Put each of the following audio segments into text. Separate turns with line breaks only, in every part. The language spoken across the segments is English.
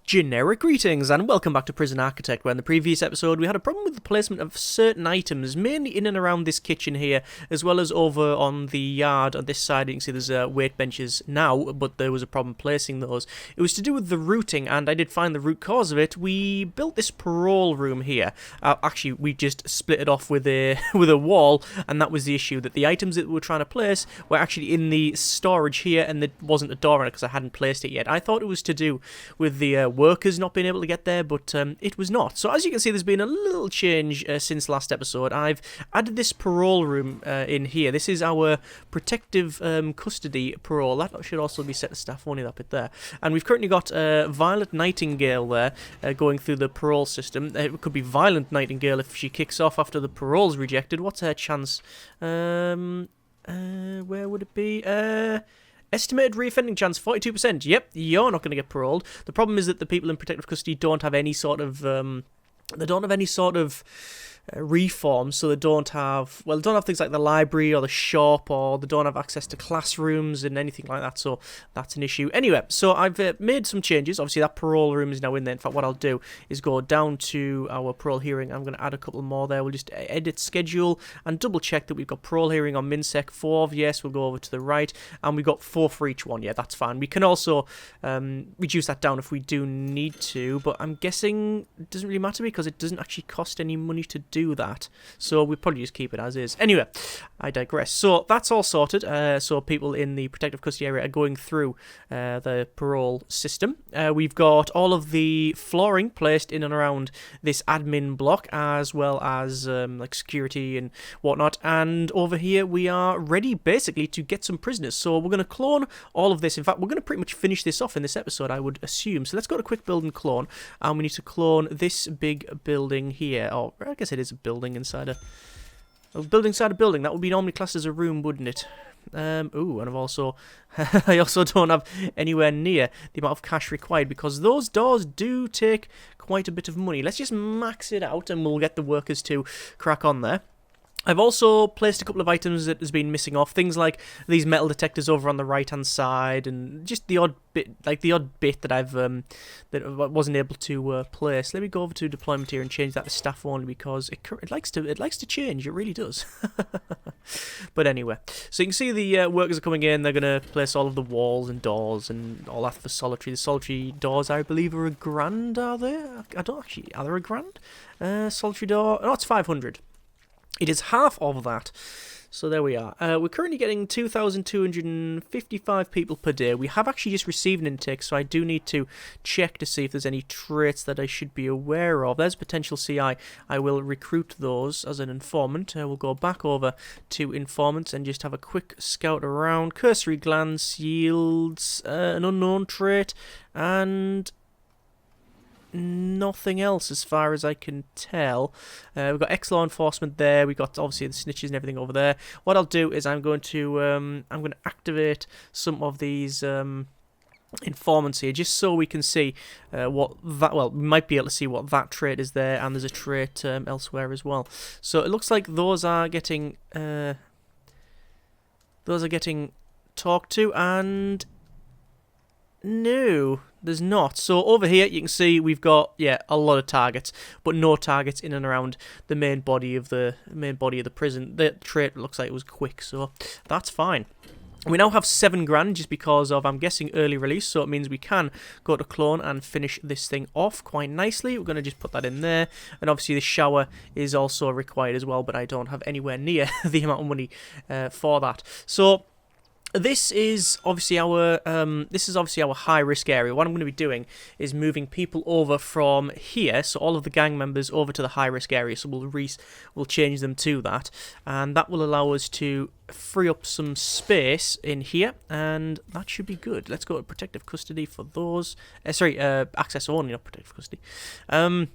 Generic greetings and welcome back to Prison Architect, where in the previous episode we had a problem with the placement of certain items, mainly in and around this kitchen here, as well as over on the yard on this side. You can see there's weight benches now, but there was a problem placing those. It was to do with the routing, and I did find the root cause of it. We built this parole room here. Actually, we just split it off with a with a wall, and that was the issue, that the items that we were trying to place were actually in the storage here, and there wasn't a door on it because I hadn't placed it yet. I thought it was to do with the workers not being able to get there, but it was not. So as you can see, there's been a little change since last episode. I've added this parole room in here. This is our protective custody parole. That should also be set to staff only, that bit there. And we've currently got Violet Nightingale there going through the parole system. It could be Violent Nightingale if she kicks off after the parole's rejected. What's her chance? Where would it be? Estimated reoffending chance, 42%. Yep, you're not going to get paroled. The problem is that the people in protective custody don't have any sort of reform, so they don't have things like the library or the shop, or they don't have access to classrooms and anything like that, so that's an issue. Anyway, so I've made some changes. Obviously that parole room is now in there. In fact, what I'll do is go down to our parole hearing. I'm going to add a couple more there. We'll just edit schedule and double check that we've got parole hearing on MinSec 4. Yes, we'll go over to the right, and we've got 4 for each one. Yeah, that's fine. We can also reduce that down if we do need to, but I'm guessing it doesn't really matter because it doesn't actually cost any money to do that, so we'll probably just keep it as is. Anyway, I digress. So that's all sorted. So people in the protective custody area are going through the parole system. We've got all of the flooring placed in and around this admin block, as well as like security and whatnot, and over here we are ready basically to get some prisoners. So we're going to clone all of this. In fact, we're going to pretty much finish this off in this episode, I would assume. So let's go to quick build and clone, and we need to clone this big building here. Oh, I guess it is a building inside a building inside a building. That would be normally classed as a room, wouldn't it? Ooh, and I've also I also don't have anywhere near the amount of cash required, because those doors do take quite a bit of money. Let's just max it out and we'll get the workers to crack on there. I've also placed a couple of items that has been missing off, things like these metal detectors over on the right hand side, and just the odd bit, that I've that I wasn't able to place. Let me go over to deployment here and change that to staff only, because it likes to change. It really does. But anyway, so you can see the workers are coming in. They're gonna place all of the walls and doors and all that for solitary. The solitary doors, I believe, are $1,000. Are they? I don't actually. Are they $1,000? Solitary door. No, it's 500. It is half of that. So there we are. We're currently getting 2,255 people per day. We have actually just received an intake, so I do need to check to see if there's any traits that I should be aware of. There's potential CI. I will recruit those as an informant. We'll go back over to informants and just have a quick scout around. Cursory glance yields an unknown trait and nothing else as far as I can tell. We've got ex-law enforcement there. We've got obviously the snitches and everything over there. What I'll do is I'm going to activate some of these informants here, just so we can see what that, well, we might be able to see what that trait is there, and there's a trait elsewhere as well. So it looks like those are getting talked to, and no, there's not. So over here you can see we've got a lot of targets, but no targets in and around the main body of the prison. The trait looks like it was quick, so that's fine. We now have 7 grand just because of, I'm guessing, early release, so it means we can go to clone and finish this thing off quite nicely. We're going to just put that in there, and obviously the shower is also required as well, but I don't have anywhere near the amount of money for that. So this is obviously our high risk area. What I'm going to be doing is moving people over from here, so all of the gang members over to the high risk area. So we'll change them to that, and that will allow us to free up some space in here, and that should be good. Let's go to protective custody for those. Access only, not protective custody. And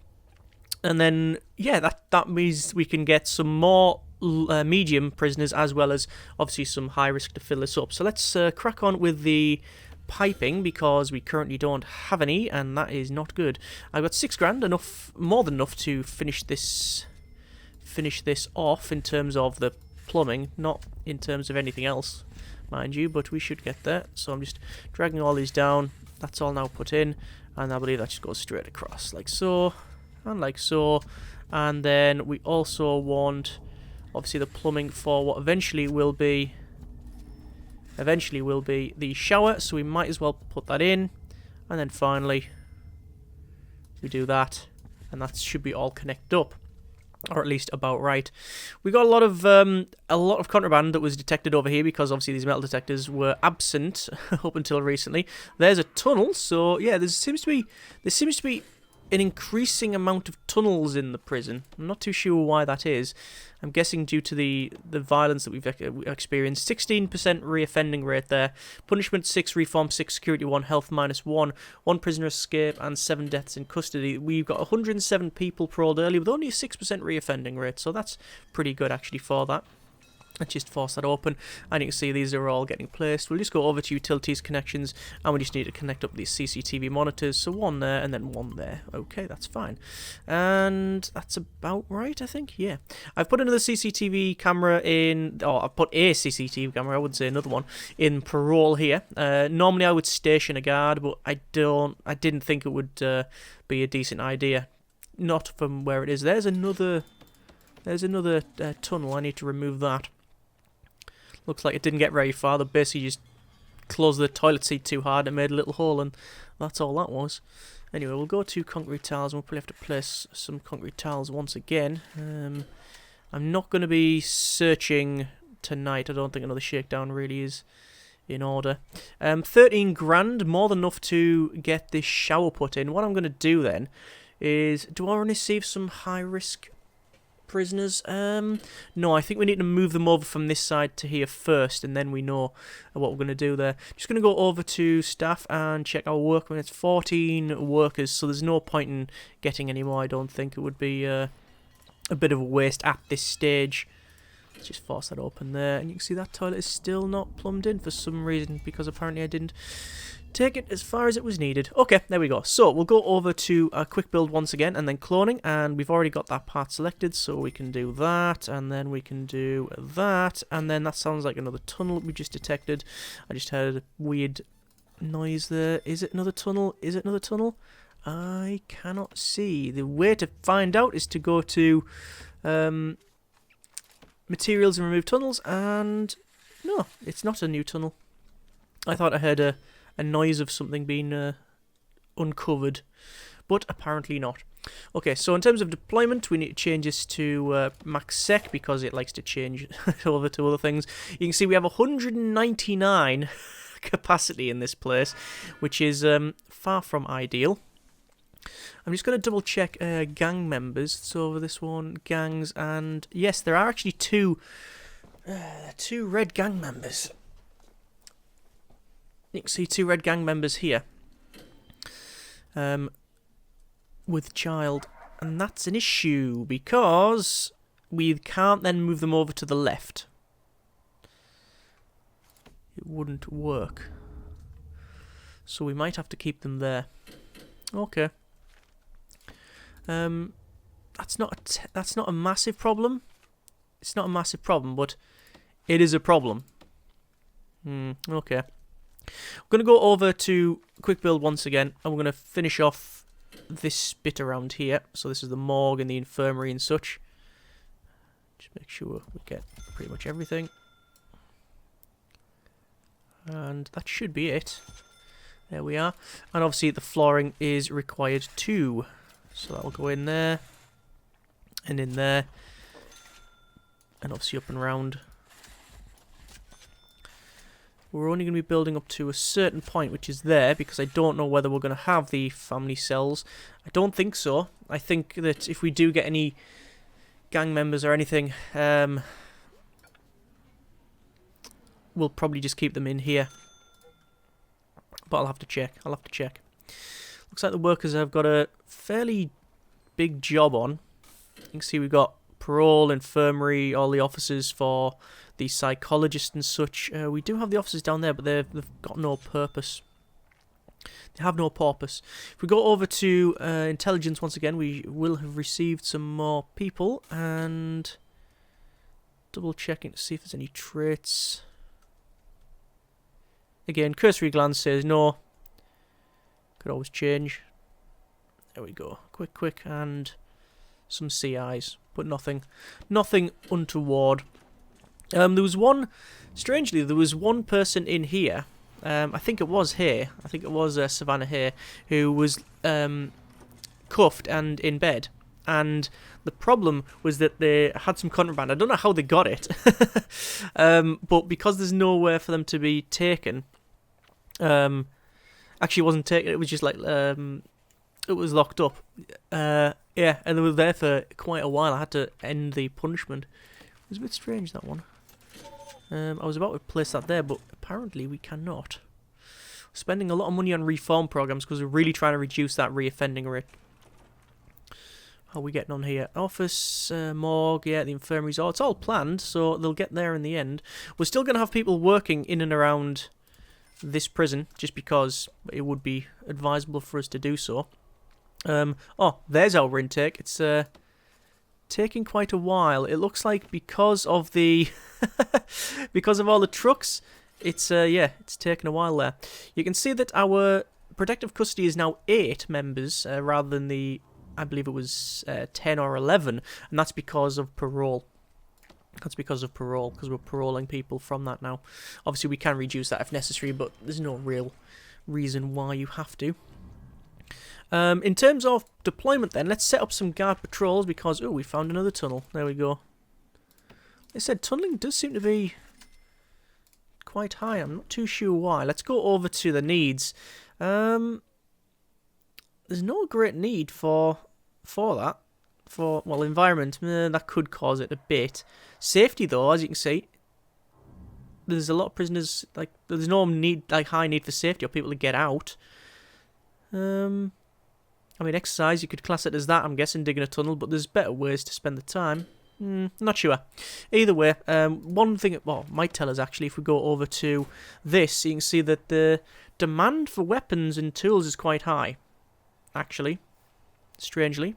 then that means we can get some more medium prisoners, as well as obviously some high risk to fill this up. So let's crack on with the piping, because we currently don't have any, and that is not good. I've got 6 grand, more than enough to finish this off in terms of the plumbing, not in terms of anything else, mind you, but we should get there. So I'm just dragging all these down. That's all now put in, And I believe that just goes straight across, like so, and like so. And then we also want, obviously, the plumbing for what eventually will be the shower, so we might as well put that in. And then finally, we do that, and that should be all connected up. Or at least about right. We got a lot of contraband that was detected over here because obviously these metal detectors were absent up until recently. There's a tunnel, so yeah, there seems to be an increasing amount of tunnels in the prison. I'm not too sure why that is. I'm guessing due to the violence that we've experienced. 16% reoffending rate there. Punishment 6, reform 6, security 1, health -1. 1 prisoner escape and 7 deaths in custody. We've got 107 people paroled early with only a 6% reoffending rate. So that's pretty good actually for that. Let's just force that open, and you can see these are all getting placed. We'll just go over to utilities connections, and we just need to connect up these CCTV monitors. So one there, and then one there. Okay, that's fine. And that's about right, I think. Yeah. I've put another CCTV camera in, or I've put a CCTV camera, I wouldn't say another one, in Parole here. Normally I would station a guard, but I didn't think it would be a decent idea. Not from where it is. There's another tunnel. I need to remove that. Looks like it didn't get very far. They basically just closed the toilet seat too hard and made a little hole, and that's all that was. Anyway, we'll go to concrete tiles, and we'll probably have to place some concrete tiles once again. I'm not going to be searching tonight. I don't think another shakedown really is in order. 13 grand, more than enough to get this shower put in. What I'm going to do then is, do I want to receive some high-risk prisoners? No, I think we need to move them over from this side to here first, and then we know what we're going to do there. Just going to go over to staff and check our workmen. It's 14 workers, so there's no point in getting any more. I don't think it would be a bit of a waste at this stage. Let's just force that open there, and you can see that toilet is still not plumbed in for some reason, because apparently I didn't take it as far as it was needed. Okay, there we go. So we'll go over to a quick build once again, and then cloning, and we've already got that part selected, so we can do that, and then we can do that, and then that sounds like another tunnel we just detected. I just heard a weird noise there. Is it another tunnel? Is it another tunnel? I cannot see. The way to find out is to go to materials and remove tunnels, and no, it's not a new tunnel. I thought I heard a noise of something being uncovered, but apparently not. Okay, so in terms of deployment, we need to change this to max sec because it likes to change over to other things. You can see we have 199 capacity in this place, which is far from ideal. I'm just going to double check gang members. So over this one, gangs, and yes, there are actually two red gang members. You can see 2 red gang members here with child, and that's an issue because we can't then move them over to the left. It wouldn't work, so we might have to keep them there. Okay. That's not a massive problem. It's not a massive problem, but it is a problem. Okay. We're going to go over to quick build once again, and we're going to finish off this bit around here. So this is the morgue and the infirmary and such. Just make sure we get pretty much everything. And that should be it. There we are. And obviously the flooring is required too. So that will go in there. And in there. And obviously up and round. We're only going to be building up to a certain point, which is there, because I don't know whether we're going to have the family cells. I don't think so. I think that if we do get any gang members or anything, we'll probably just keep them in here. But I'll have to check. Looks like the workers have got a fairly big job on. You can see we've got parole, infirmary, all the officers for the psychologists and such. We do have the officers down there, but they've got no purpose. They have no purpose. If we go over to intelligence once again, we will have received some more people, and double checking to see if there's any traits. Again, cursory glance says no. Could always change. There we go. Quick, and some CIs, but nothing untoward. There was one, strangely, there was one person in here, I think it was here, I think it was Savannah here, who was cuffed and in bed. And the problem was that they had some contraband. I don't know how they got it, but because there's nowhere for them to be taken, actually it wasn't taken, it was just like, it was locked up. Yeah, and they were there for quite a while. I had to end the punishment. It was a bit strange, that one. I was about to place that there, but apparently we cannot. Spending a lot of money on reform programs because we're really trying to reduce that reoffending rate. How are we getting on here? Office, morgue, yeah, the infirmaries. Oh, it's all planned, so they'll get there in the end. We're still going to have people working in and around this prison, just because it would be advisable for us to do so. Oh, there's our intake. It's taking quite a while. It looks like because of the because of all the trucks, it's yeah, it's taken a while there. You can see that our protective custody is now 8 members rather than the, I believe it was 10 or 11, and that's because of parole. That's because of parole, because we're paroling people from that now. Obviously, we can reduce that if necessary, but there's no real reason why you have to. In terms of deployment then, let's set up some guard patrols because, oh, we found another tunnel. There we go. They said tunneling does seem to be quite high. I'm not too sure why. Let's go over to the needs. There's no great need for that. For, well, environment, that could cause it a bit. Safety, though, as you can see, there's a lot of prisoners, like, there's no need, like, high need for safety or people to get out. I mean, exercise, you could class it as that, I'm guessing, digging a tunnel, but there's better ways to spend the time. Not sure. Either way, one thing it might tell us, actually, if we go over to this, you can see that the demand for weapons and tools is quite high, actually, strangely.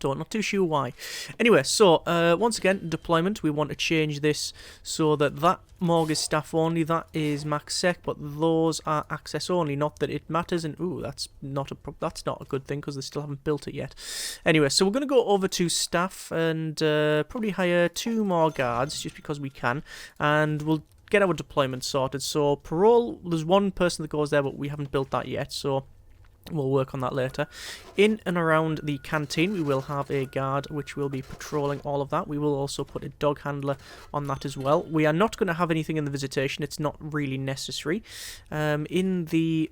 Not too sure why. Anyway, so once again, deployment. We want to change this so that morgue is staff only. That is max sec, but those are access only. Not that it matters. And ooh, that's not a good thing because they still haven't built it yet. Anyway, so we're going to go over to staff and probably hire 2 more guards just because we can, and we'll get our deployment sorted. So parole, there's 1 person that goes there, but we haven't built that yet. So we'll work on that later. In and around the canteen, we will have a guard which will be patrolling all of that. We will also put a dog handler on that as well. We are not going to have anything in the visitation. It's not really necessary. In the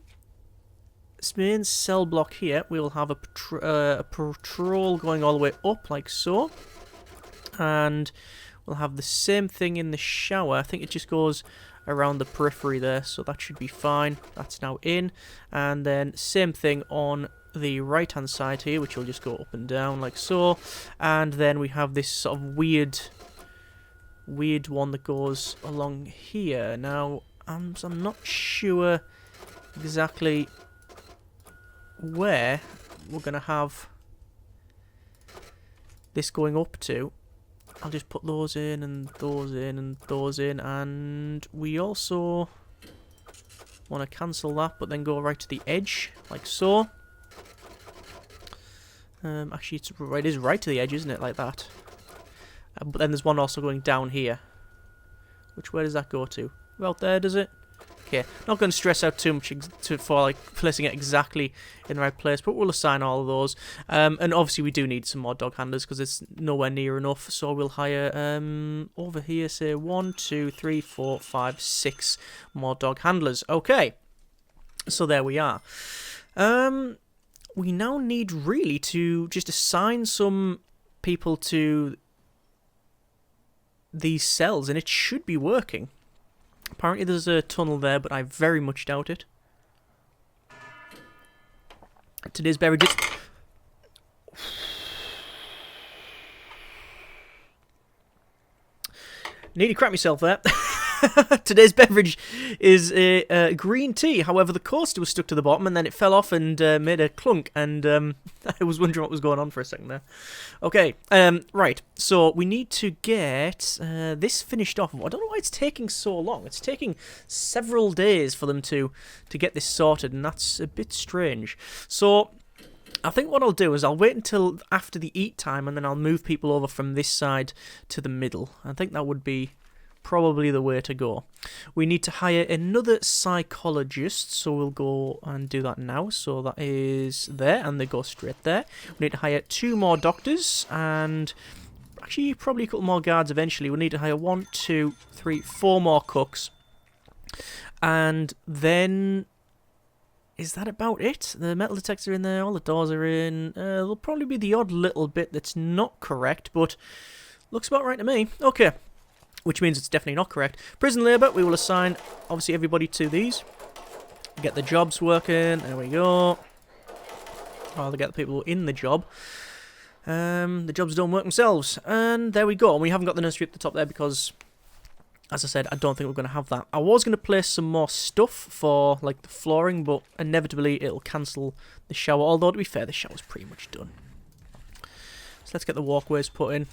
main cell block here, we will have a patrol going all the way up like so. And we'll have the same thing in the shower. I think it just goes around the periphery there, so that should be fine. That's now in, and then same thing on the right hand side here, which will just go up and down like so, and then we have this sort of weird one that goes along here. Now I'm not sure exactly where we're gonna have this going up to. I'll just put those in and those in and those in, and we also want to cancel that but then go right to the edge like so. Actually it is right to the edge, isn't it, like that. But then there's one also going down here. Where does that go to? About there, does it? Okay, not going to stress out too much for like placing it exactly in the right place, but we'll assign all of those. And obviously we do need some more dog handlers because it's nowhere near enough, so we'll hire over here, say 1, 2, 3, 4, 5, 6 more dog handlers. Okay, so there we are. We now need really to just assign some people to these cells, and it should be working. Apparently there's a tunnel there, but I very much doubt it. Today's beverages. Nearly cracked myself there. Today's beverage is a green tea. However, the coaster was stuck to the bottom and then it fell off and made a clunk. And I was wondering what was going on for a second there. Okay, right. So we need to get this finished off. I don't know why it's taking so long. It's taking several days for them to get this sorted, and that's a bit strange. So I think what I'll do is I'll wait until after the eat time, and then I'll move people over from this side to the middle. I think that would be probably the way to go. We need to hire another psychologist, so we'll go and do that now. So that is there, and they go straight there. We need to hire 2 more doctors, and actually probably a couple more guards eventually. We need to hire 1, 2, 3, 4 more cooks, and then... is that about it? The metal detectors are in there, all the doors are in. There'll probably be the odd little bit that's not correct, but looks about right to me. Okay, which means it's definitely not correct. Prison labour, we will assign, obviously, everybody to these. Get the jobs working, there we go. Rather get the people in the job. The jobs don't work themselves, and there we go. And we haven't got the nursery at the top there because... as I said, I don't think we're going to have that. I was going to place some more stuff for, like, the flooring, but inevitably it'll cancel the shower. Although, to be fair, the shower's pretty much done. So let's get the walkways put in.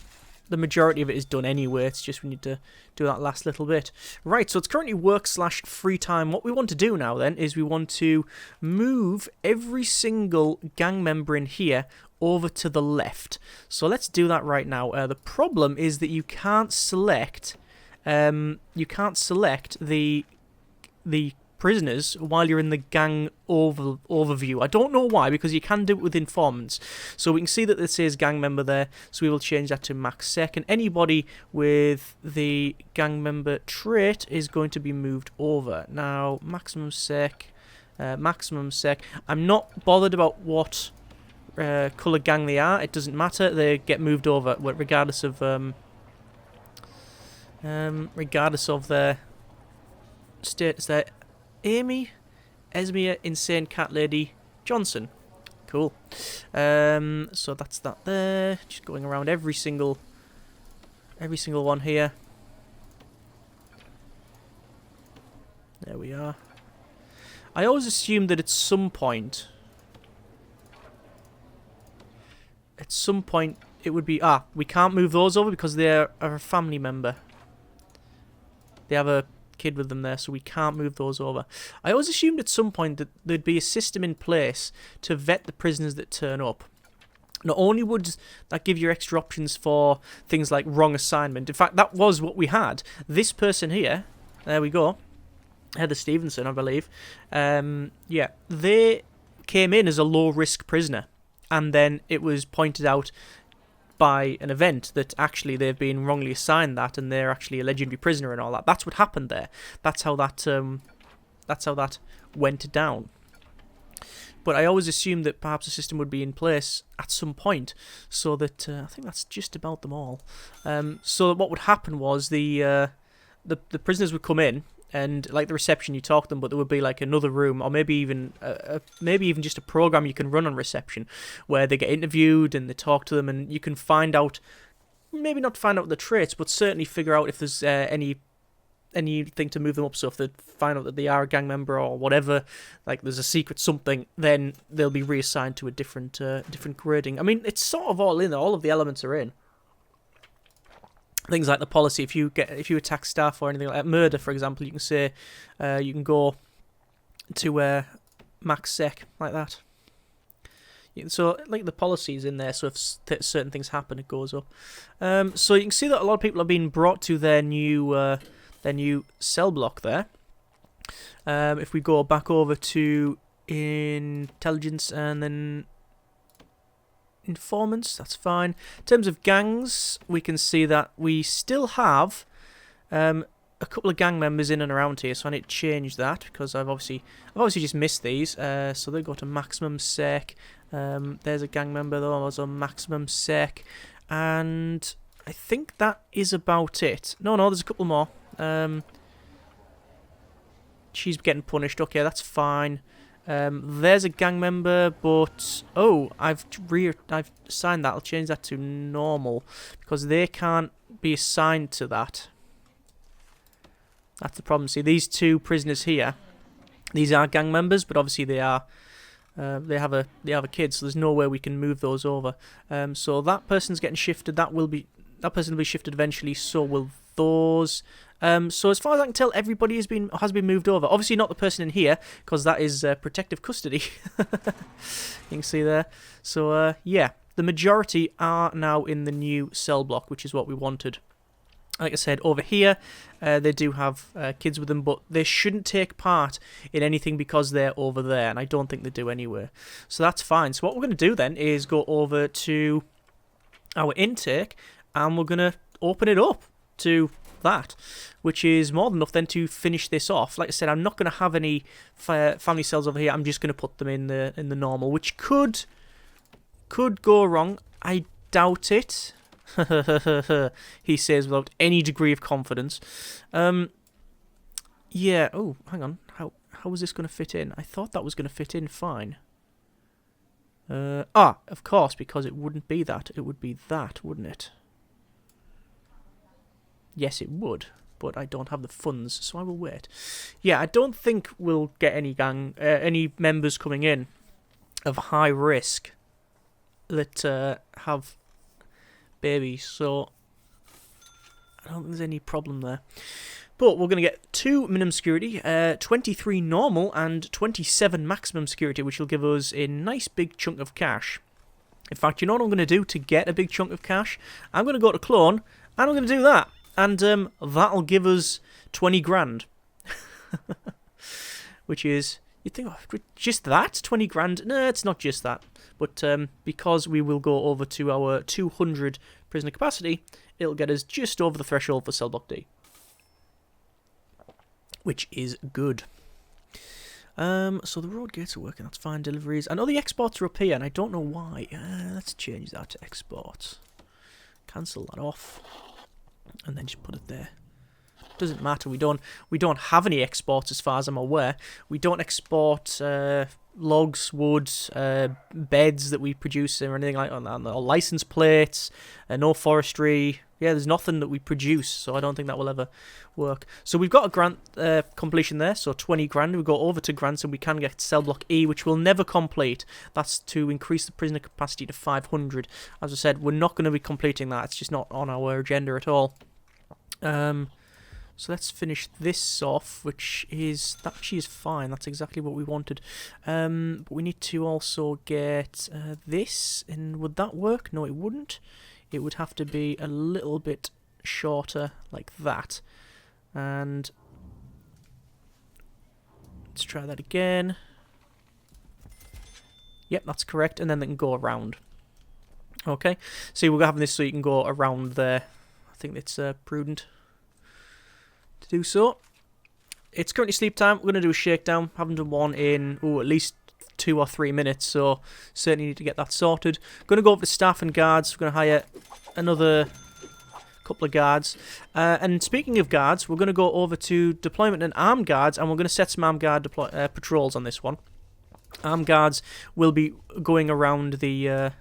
The majority of it is done anyway. It's just we need to do that last little bit. Right, so it's currently work/free time. What we want to do now, then, is we want to move every single gang member in here over to the left. So let's do that right now. The problem is that you can't select... the prisoners while you're in the gang overview. I don't know why, because you can do it with informants. So we can see that it says gang member there, so we will change that to max sec, and anybody with the gang member trait is going to be moved over. Now, maximum sec. I'm not bothered about what colour gang they are. It doesn't matter. They get moved over regardless of their status there. Amy, Esmea, Insane Cat Lady, Johnson. Cool. So that's that there. Just going around every single one here. There we are. I always assumed that at some point it would be... we can't move those over because they're a family member. They have a kid with them there, so we can't move those over. I always assumed at some point that there'd be a system in place to vet the prisoners that turn up. Not only would that give you extra options for things like wrong assignment, in fact, that was what we had. This person here, there we go, Heather Stevenson, I believe, yeah, they came in as a low-risk prisoner, and then it was pointed out by an event that actually they've been wrongly assigned that, and they're actually a legendary prisoner and all that. That's what happened there. That's how that went down. But I always assumed that perhaps a system would be in place at some point, so that I think that's just about them all. So what would happen was the prisoners would come in, and like the reception, you talk to them, but there would be like another room, or maybe even just a program you can run on reception, where they get interviewed and they talk to them, and you can find out, maybe not find out the traits, but certainly figure out if there's anything to move them up. So if they find out that they are a gang member or whatever, like there's a secret something, then they'll be reassigned to a different grading. I mean, it's sort of all in there. All of the elements are in. Things like the policy, if you attack staff or anything like that, murder, for example, you can say you can go to max sec like that. So like the policy is in there, so if certain things happen, it goes up. So you can see that a lot of people are being brought to their new cell block there. If we go back over to intelligence and then informants, that's fine. In terms of gangs, we can see that we still have a couple of gang members in and around here, so I need to change that because I've obviously just missed these. So they go to maximum sec. There's a gang member though, was on maximum sec, and I think that is about it. No, there's a couple more. She's getting punished. Okay, that's fine. There's a gang member, but I've assigned that. I'll change that to normal because they can't be assigned to that. That's the problem. See, these two prisoners here, these are gang members, but obviously they are they have a kid, so there's no way we can move those over. So that person's getting shifted. That person will be shifted eventually. So will those. So as far as I can tell, everybody has been moved over. Obviously not the person in here, because that is protective custody. You can see there. So yeah, the majority are now in the new cell block, which is what we wanted. Like I said, over here, they do have kids with them, but they shouldn't take part in anything because they're over there, and I don't think they do anyway. So that's fine. So what we're going to do then is go over to our intake, and we're going to open it up to that, which is more than enough then to finish this off. Like I said, I'm not going to have any family cells over here. I'm just going to put them in the normal, which could go wrong. I doubt it. He says without any degree of confidence. Yeah. Oh, hang on. How is this going to fit in? I thought that was going to fit in fine. Of course, because it wouldn't be that. It would be that, wouldn't it? Yes, it would, but I don't have the funds, so I will wait. Yeah, I don't think we'll get any members coming in of high risk that have babies, so I don't think there's any problem there. But we're going to get 2 minimum security, 23 normal, and 27 maximum security, which will give us a nice big chunk of cash. In fact, you know what I'm going to do to get a big chunk of cash? I'm going to go to clone, and I'm going to do that. And that'll give us 20 grand. Which is, you'd think, oh, just that? 20 grand? No, it's not just that. But because we will go over to our 200 prisoner capacity, it'll get us just over the threshold for cell block D. Which is good. So the road gates are working, that's fine. Deliveries. I know the exports are up here, and I don't know why. Let's change that to exports. Cancel that off. And then just put it there. Doesn't matter. We don't have any exports as far as I'm aware. We don't export logs, wood, beds that we produce or anything like that. Or license plates, no forestry. Yeah, there's nothing that we produce, so I don't think that will ever work. So we've got a grant completion there, so 20 grand. We go over to grants and we can get cell block E, which will never complete. That's to increase the prisoner capacity to 500. As I said, we're not going to be completing that. It's just not on our agenda at all. So let's finish this off, which is, that actually is fine. That's exactly what we wanted. But we need to also get this, and would that work? No, it wouldn't. It would have to be a little bit shorter, like that. And let's try that again. Yep, that's correct. And then they can go around. Okay. See, we're having this so you can go around there. I think it's prudent to do so. It's currently sleep time. We're going to do a shakedown. Haven't done one in, at least 2 or 3 minutes, so certainly need to get that sorted. Going to go over to staff and guards. We're going to hire another couple of guards. And speaking of guards, we're going to go over to deployment and armed guards, and we're going to set some armed guard patrols on this one. Armed guards will be going around the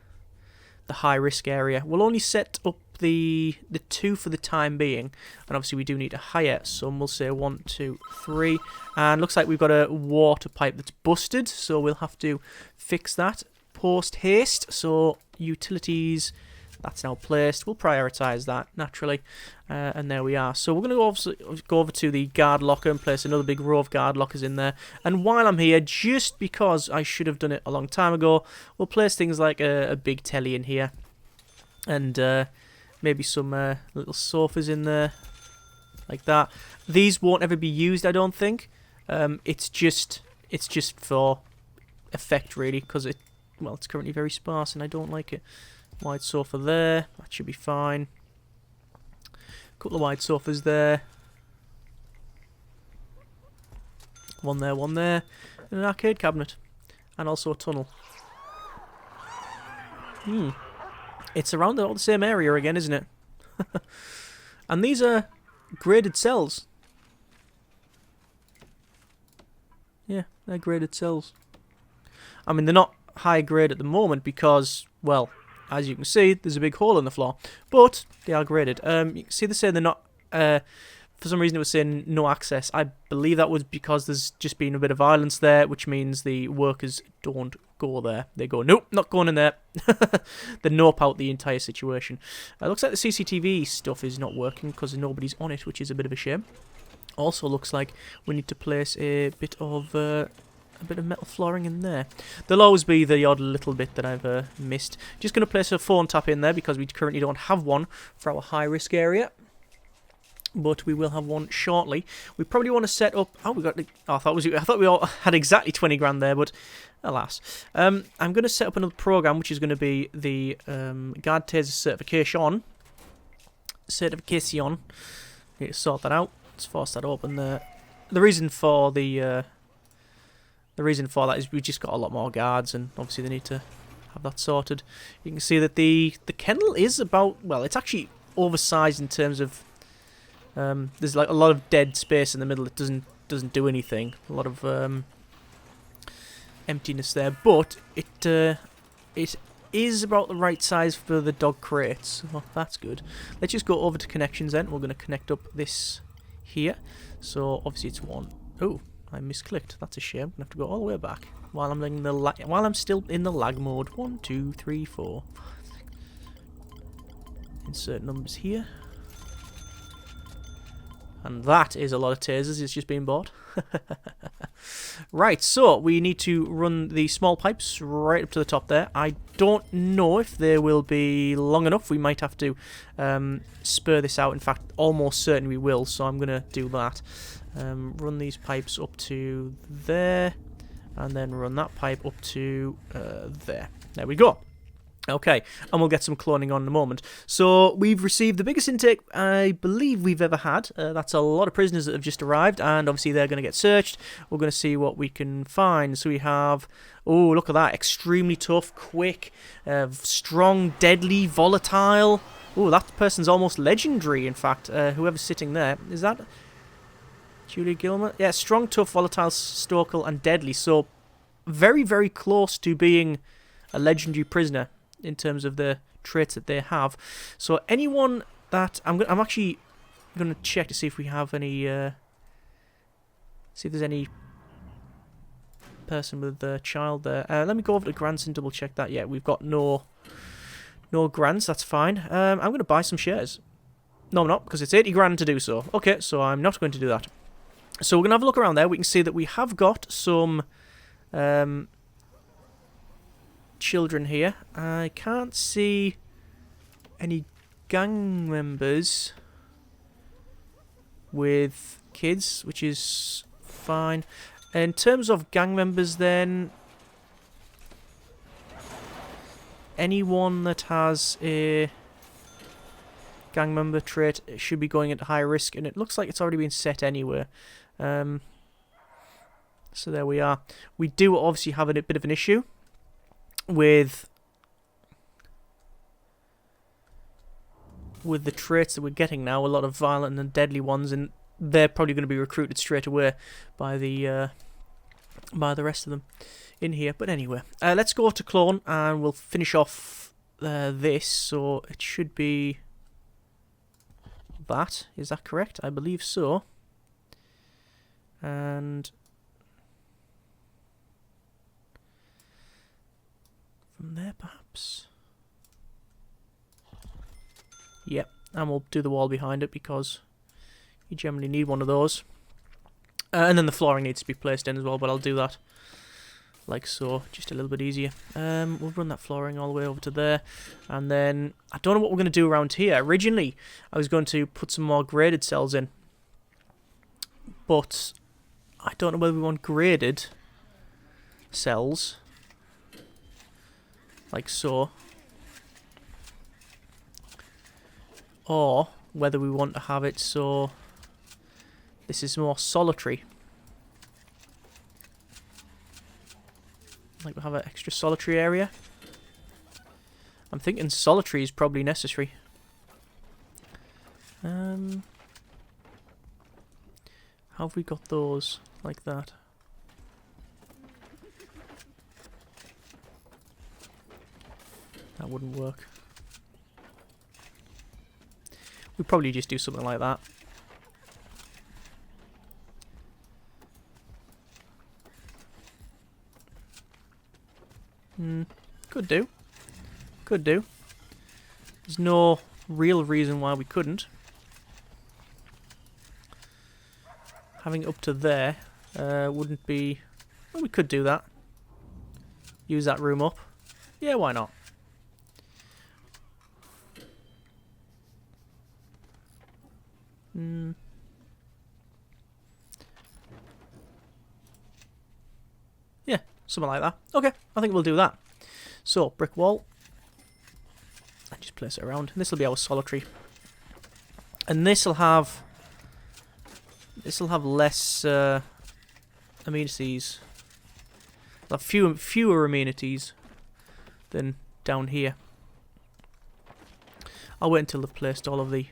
high risk area. We'll only set up the 2 for the time being, and obviously we do need to hire some. We'll say 1, 2, 3, and looks like we've got a water pipe that's busted, so we'll have to fix that post haste. So utilities, that's now placed. We'll prioritize that naturally, and there we are. So we're going to go over to the guard locker and place another big row of guard lockers in there. And while I'm here, just because I should have done it a long time ago, we'll place things like a big telly in here, and maybe some little sofas in there, like that. These won't ever be used, I don't think. It's just for effect, really, because it's currently very sparse, and I don't like it. Wide sofa there, that should be fine. A couple of wide sofas there. One there, and an arcade cabinet, and also a tunnel. It's around all the same area again, isn't it? And these are graded cells. Yeah, they're graded cells. I mean, they're not high grade at the moment because, well, as you can see, there's a big hole in the floor. But they are graded. You can see they're saying they're not for some reason it was saying no access. I believe that was because there's just been a bit of violence there, which means the workers don't go there. They go, nope, not going in there. They nope out the entire situation. It looks like the CCTV stuff is not working because nobody's on it, which is a bit of a shame. Also looks like we need to place a bit of metal flooring in there. There'll always be the odd little bit that I've missed. Just going to place a phone tap in there because we currently don't have one for our high-risk area. But we will have one shortly. We probably want to set up... Oh, we got... Oh, I thought we all had exactly 20 grand there, but alas. I'm going to set up another program, which is going to be the Guard Taser certification. Need to sort that out. Let's force that open there. The reason for that is we've just got a lot more guards, and obviously they need to have that sorted. You can see that the kennel is about... Well, it's actually oversized in terms of... there's like a lot of dead space in the middle. It doesn't do anything. A lot of emptiness there, but it is about the right size for the dog crates. So that's good. Let's just go over to connections then. We're going to connect up this here. So obviously it's one. Oh, I misclicked. That's a shame. I'm gonna have to go all the way back while I'm still in the lag mode. 1, 2, 3, 4. Insert numbers here. And that is a lot of tasers. It's just been bought. Right, so we need to run the small pipes right up to the top there. I don't know if they will be long enough. We might have to spur this out. In fact, almost certain we will, so I'm going to do that. Run these pipes up to there, and then run that pipe up to there. There we go. Okay, and we'll get some cloning on in a moment. So we've received the biggest intake I believe we've ever had. That's a lot of prisoners that have just arrived, and obviously they're going to get searched. We're going to see what we can find. So we have, oh, look at that, extremely tough, quick, strong, deadly, volatile. Oh, that person's almost legendary, in fact, whoever's sitting there. Is that Julie Gilmer? Yeah, strong, tough, volatile, stoical, and deadly. So very, very close to being a legendary prisoner in terms of the traits that they have. So anyone that I'm actually going to check to see if we have any see if there's any person with a child there. Let me go over to grants and double check that. Yeah, we've got no grants. That's fine. I'm going to buy some shares. No, I'm not, because it's 80 grand to do so. Okay, so I'm not going to do that. So we're going to have a look around there. We can see that we have got some children here. I can't see any gang members with kids, which is fine. In terms of gang members then, anyone that has a gang member trait should be going into high risk, and it looks like it's already been set anyway. So there we are. We do obviously have a bit of an issue with the traits that we're getting now, a lot of violent and deadly ones, and they're probably going to be recruited straight away by the rest of them in here. But anyway, let's go to clone and we'll finish off this. So it should be that. Is that correct? I believe so. And from there, perhaps. Yep, and we'll do the wall behind it because you generally need one of those. And then the flooring needs to be placed in as well, but I'll do that like so, just a little bit easier. We'll run that flooring all the way over to there, and then I don't know what we're going to do around here. Originally, I was going to put some more graded cells in, but I don't know whether we want graded cells like so, or whether we want to have it so this is more solitary. Like we have an extra solitary area. I'm thinking solitary is probably necessary. How have we got those like that? That wouldn't work. We'd probably just do something like that. Could do. Could do. There's no real reason why we couldn't. Having it up to there wouldn't be... Well, we could do that. Use that room up. Yeah, why not? Yeah, something like that. Okay, I think we'll do that. So, brick wall. And just place it around. And this will be our solitary. And this will have less amenities. It'll have fewer amenities than down here. I'll wait until they've placed all of the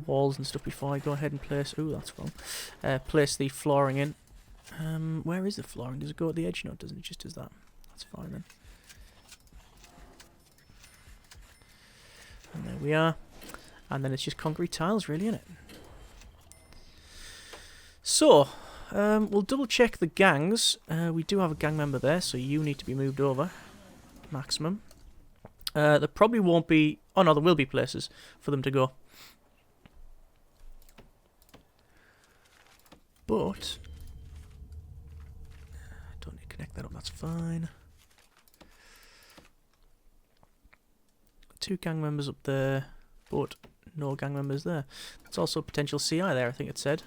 walls and stuff before I go ahead and place... Ooh, that's wrong. Place the flooring in. Where is the flooring? Does it go at the edge? No, it doesn't. It just does that. That's fine then. And there we are. And then it's just concrete tiles, really, isn't it? So, we'll double check the gangs. We do have a gang member there, so you need to be moved over. Maximum. There probably won't be... Oh no, there will be places for them to go. But... don't need to connect that up, that's fine. 2 gang members up there, but no gang members there. That's also potential CI there, I think it said.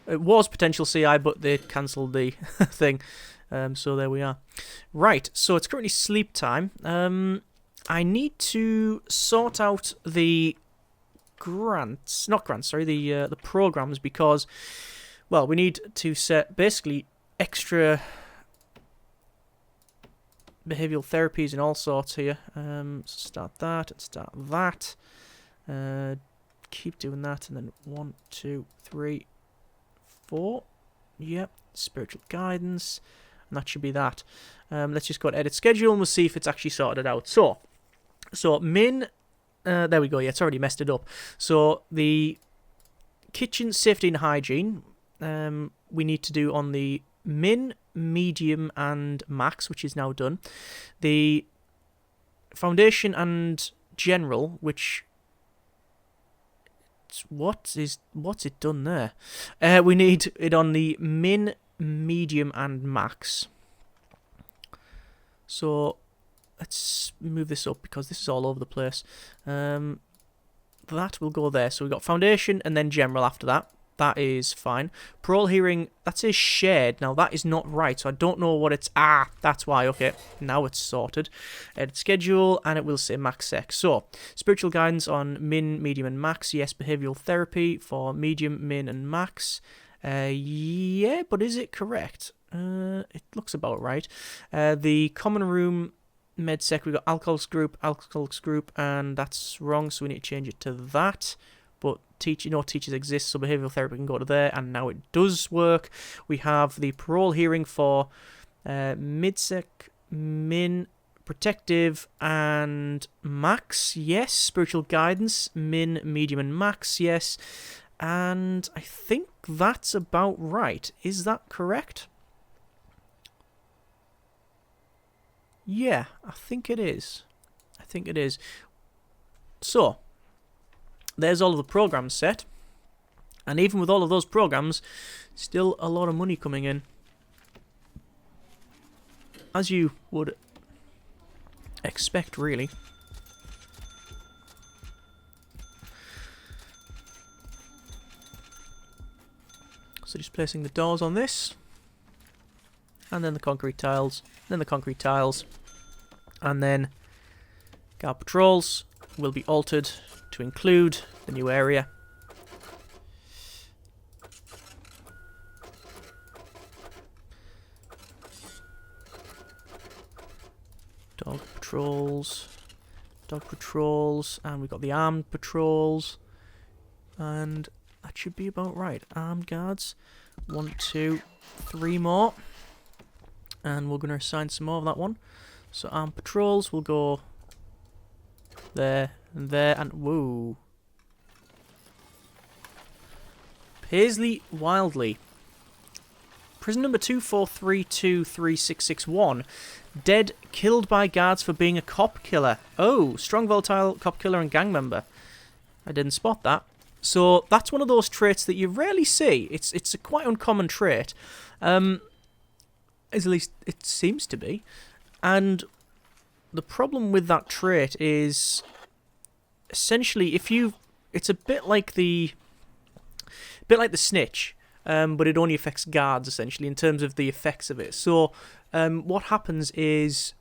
It was potential CI, but they cancelled the thing. So there we are. Right, so it's currently sleep time. I need to sort out the grants, not grants, sorry, the programs, because, well, we need to set basically extra behavioural therapies and all sorts here. So start that and start that. Keep doing that, and then 1, 2, 3, 4. Yep, spiritual guidance, and that should be that. Let's just go to edit schedule and we'll see if it's actually sorted out. So min, there we go. Yeah, it's already messed it up. So the kitchen safety and hygiene, we need to do on the min, medium, and max, which is now done. The foundation and general, which what's it done there? We need it on the min, medium, and max. So let's move this up because this is all over the place. That will go there. So we've got foundation and then general after that. That is fine. Parole hearing, that says shared. Now that is not right, so I don't know what it's... Ah, that's why. Okay, now it's sorted. Edit schedule, and it will say max sex. So, spiritual guidance on min, medium, and max. Yes, behavioural therapy for medium, min, and max. Yeah, but is it correct? It looks about right. The common room med sec, we've got alcoholics group, and that's wrong, so we need to change it to that. But teachers exist, so behavioural therapy can go to there, and now it does work. We have the parole hearing for midsec, min, protective, and max, yes. Spiritual guidance, min, medium, and max, yes. And I think that's about right. Is that correct? Yeah, I think it is. So, there's all of the programs set. And even with all of those programs, still a lot of money coming in. As you would expect, really. So just placing the doors on this. And then the concrete tiles. Then the concrete tiles. And then guard patrols will be altered to include the new area. Dog patrols, and we've got the armed patrols, and that should be about right. Armed guards, 1, 2, 3 more, and we're going to assign some more of that one. So armed patrols will go there and there, and whoa. Paisley Wildly. Prison number 24323661. Dead, killed by guards for being a cop killer. Oh, strong, volatile cop killer and gang member. I didn't spot that. So that's one of those traits that you rarely see. It's a quite uncommon trait. At least it seems to be. And the problem with that trait is essentially it's a bit like the snitch, but it only affects guards essentially in terms of the effects of it. So what happens is,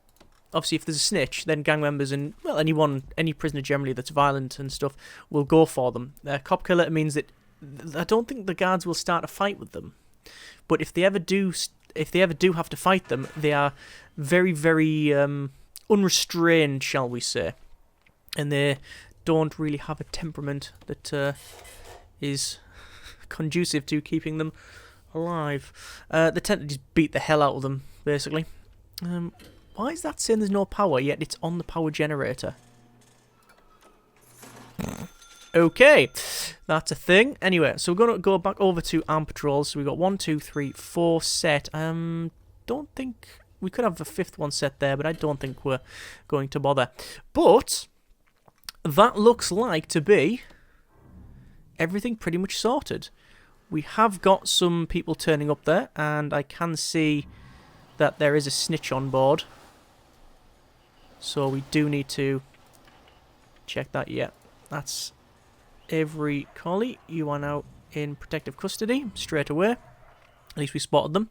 obviously, if there's a snitch, then gang members and, well, any prisoner generally that's violent and stuff will go for them. Cop killer means that I don't think the guards will start a fight with them, but if they ever do have to fight them, they are very, very unrestrained, shall we say, and they don't really have a temperament that is conducive to keeping them alive. They tend to just beat the hell out of them, basically. Why is that saying there's no power, yet it's on the power generator? Okay, that's a thing. Anyway, so we're going to go back over to armed patrols. So we've got 1, 2, 3, 4 set. Don't think... We could have a 5th one set there, but I don't think we're going to bother. But that looks like to be everything pretty much sorted. We have got some people turning up there, and I can see that there is a snitch on board. So we do need to check that. Yeah, that's every collie. You are now in protective custody straight away. At least we spotted them.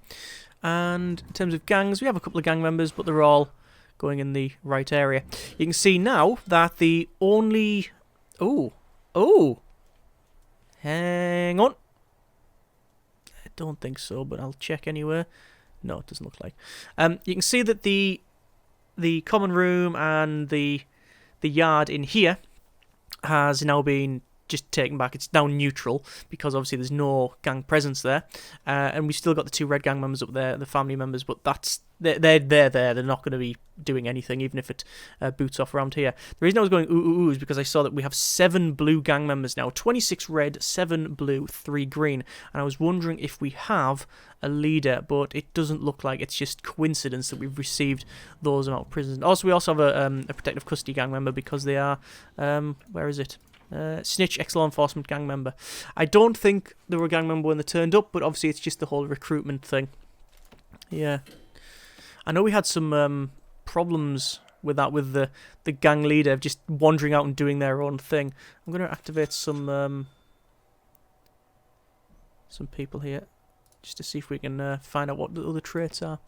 And in terms of gangs, we have a couple of gang members, but they're all going in the right area. You can see now that the only... Oh! Hang on. I don't think so, but I'll check anyway. No, it doesn't look like. You can see that the common room and the yard in here has now been just taken back. It's now neutral because obviously there's no gang presence there, and we've still got the 2 red gang members up there, the family members, but they're there. They're not going to be doing anything, even if it boots off around here. The reason I was going ooh is because I saw that we have 7 blue gang members now, 26 red, 7 blue, 3 green, and I was wondering if we have a leader, but it doesn't look like. It's just coincidence that we've received those amount of prisoners. Also, we also have a protective custody gang member because they are where is it? Snitch, ex-law enforcement gang member. I don't think they were a gang member when they turned up, but obviously it's just the whole recruitment thing. Yeah. I know we had some problems with that, with the gang leader just wandering out and doing their own thing. I'm going to activate some people here, just to see if we can find out what the other traits are.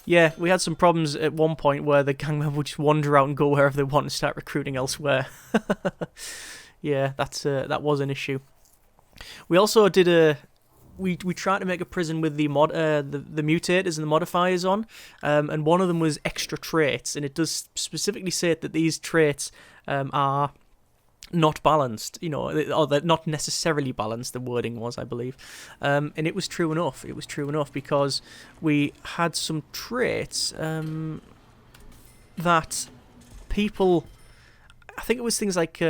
Yeah, we had some problems at one point where the gang member would just wander out and go wherever they want and start recruiting elsewhere. Yeah, that was an issue. We also did we tried to make a prison with the mutators and the modifiers on, and one of them was extra traits, and it does specifically say that these traits are not balanced, or they're not necessarily balanced, the wording was, I believe. And it was true enough. It was true enough because we had some traits that people, I think it was things like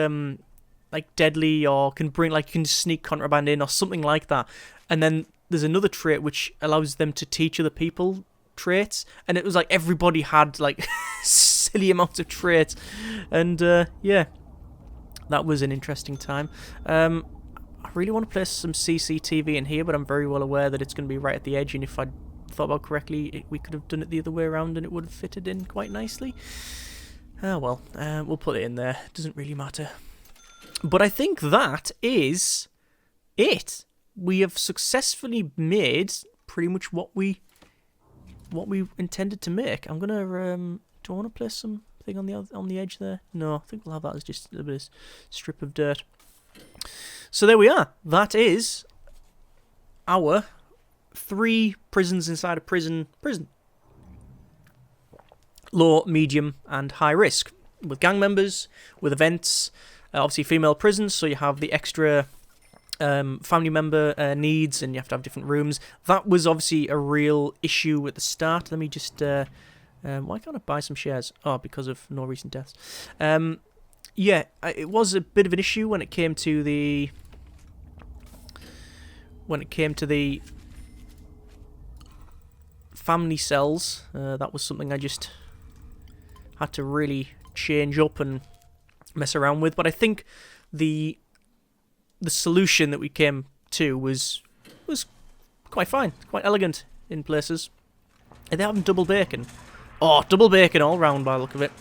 deadly, or can bring, like, you can sneak contraband in or something like that. And then there's another trait which allows them to teach other people traits, and it was like everybody had like silly amounts of traits, and yeah, that was an interesting time. I really want to place some CCTV in here, but I'm very well aware that it's going to be right at the edge, and if I thought about correctly, we could have done it the other way around and it would have fitted in quite nicely. Oh well, we'll put it in there. It doesn't really matter. But I think that is it. We have successfully made pretty much what we intended to make. I'm gonna do I want to place something on the edge there? No, I think we'll have that as just a bit of strip of dirt. So there we are. That is our 3 prisons inside a prison. Low, medium, and high risk, with gang members, with events, obviously female prisons, so you have the extra family member needs, and you have to have different rooms. That was obviously a real issue at the start. Let me just why can't I buy some shares? Oh, because of no recent deaths. Yeah, it was a bit of an issue when it came to the family cells. That was something I just had to really change up and mess around with. But I think the solution that we came to was quite fine, quite elegant in places. And they're having double bacon. Oh, double bacon all round by the look of it.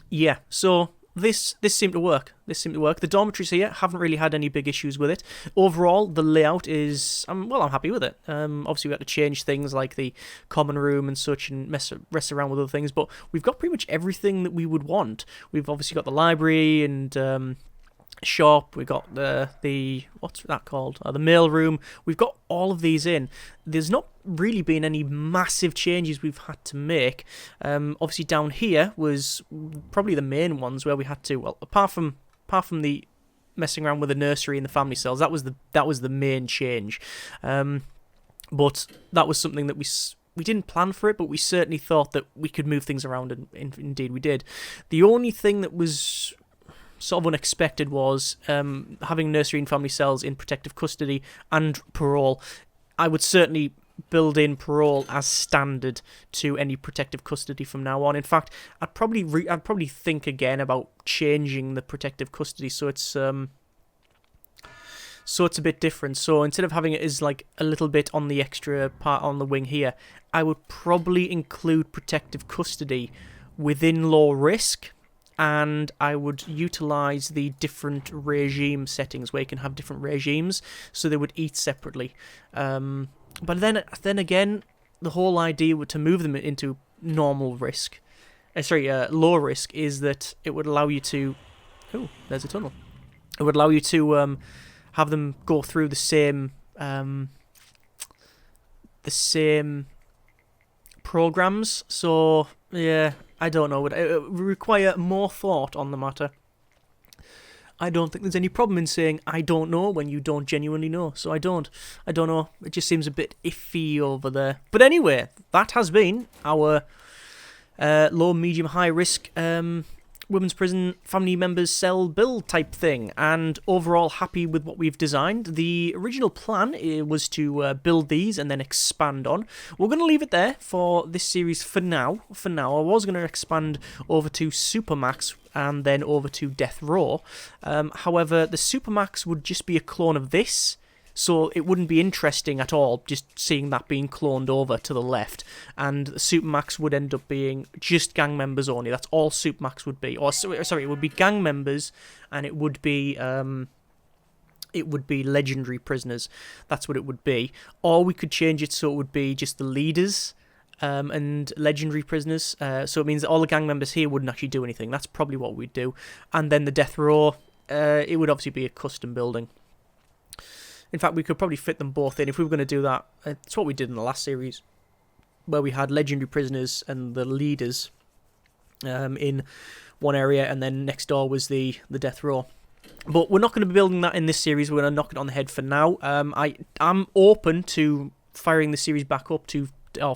Yeah, so this seemed to work. The dormitories here haven't really had any big issues with it. Overall, the layout is... I'm happy with it. Obviously, we had to change things like the common room and such and mess around with other things, but we've got pretty much everything that we would want. We've obviously got the library and... shop, we've got the what's that called? The mail room. We've got all of these in. There's not really been any massive changes we've had to make. Obviously down here was probably the main ones where we had to, well, apart from the messing around with the nursery and the family cells, that was the main change. But that was something that we didn't plan for it, but we certainly thought that we could move things around, and indeed we did. The only thing that was sort of unexpected was having nursery and family cells in protective custody and parole. I would certainly build in parole as standard to any protective custody from now on. In fact, I'd probably think again about changing the protective custody so it's a bit different. So instead of having it as like a little bit on the extra part on the wing here, I would probably include protective custody within low risk. And I would utilise the different regime settings where you can have different regimes, so they would eat separately. But then again, the whole idea to move them into low risk, is that it would allow you to... Oh, there's a tunnel. It would allow you to have them go through the same programs. So yeah. I don't know. It would require more thought on the matter. I don't think there's any problem in saying I don't know when you don't genuinely know. So I don't know. It just seems a bit iffy over there. But anyway, that has been our low, medium, high risk women's prison family members cell build type thing, and overall happy with what we've designed. The original plan was to build these and then expand on. We're going to leave it there for this series for now. I was going to expand over to Supermax and then over to Death Row. However, the Supermax would just be a clone of this, so it wouldn't be interesting at all just seeing that being cloned over to the left. And Supermax would end up being just gang members only. That's all Supermax would be. Or sorry, it would be gang members, and it would be legendary prisoners. That's what it would be. Or we could change it so it would be just the leaders and legendary prisoners. So it means that all the gang members here wouldn't actually do anything. That's probably what we'd do. And then the Death Row, it would obviously be a custom building. In fact, we could probably fit them both in if we were going to do that. It's what we did in the last series, where we had legendary prisoners and the leaders in one area, and then next door was the Death Row. But we're not going to be building that in this series. We're going to knock it on the head for now. I'm open to firing the series back up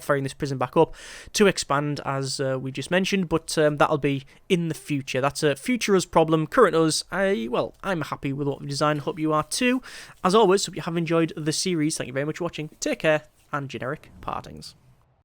firing this prison back up to expand, as we just mentioned, but that'll be in the future. That's a future us problem. Current us, I'm happy with what we've designed. Hope you are too. As always, hope you have enjoyed the series. Thank you very much for watching. Take care, and generic partings.